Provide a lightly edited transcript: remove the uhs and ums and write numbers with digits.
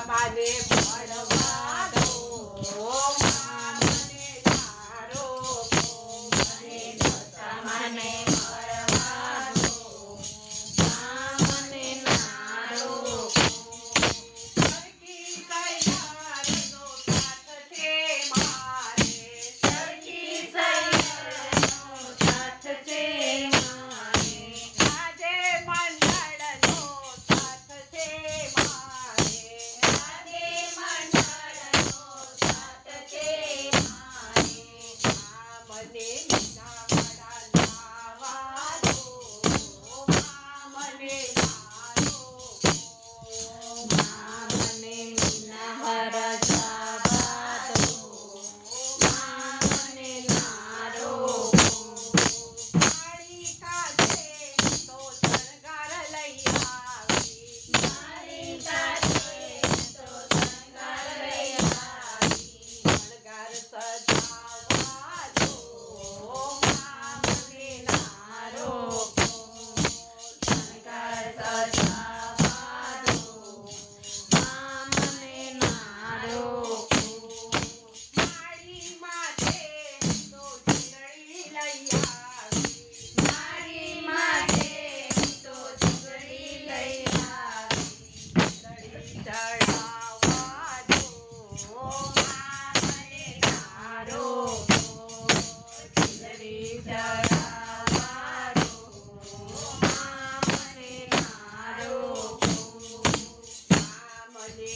બાબાને મળવા દો. મને તારો મને મને મળવા દો. મને નારો સરખી તૈયારીનો સાથ છે મારે. સરખી તૈયારીનો સાથ છે મારે. આજે મંડળનો સાથ છે મારે. આજે મંડળનો સાથ છે મારે. મને મીનાવાળા લાવવા દો. મને નારો મને મીનાહાર જવા દો. મને નારો મારી કાજે તો શણગાર લઈ આવી. મારી કાજે તો શણગાર લઈ આવી. શણગાર સજાવવા દો. મને નારો શણગાર સજાવવા દો. મને નારો મારી માથે તો ચૂંદડી લઈ આવી. મારી માથે તો ચૂંદડી લઈ આવી. ચૂંદડી ચડાવવા દો. મને નારો ચૂંદડી ચડાવવા દો. મને નારો મને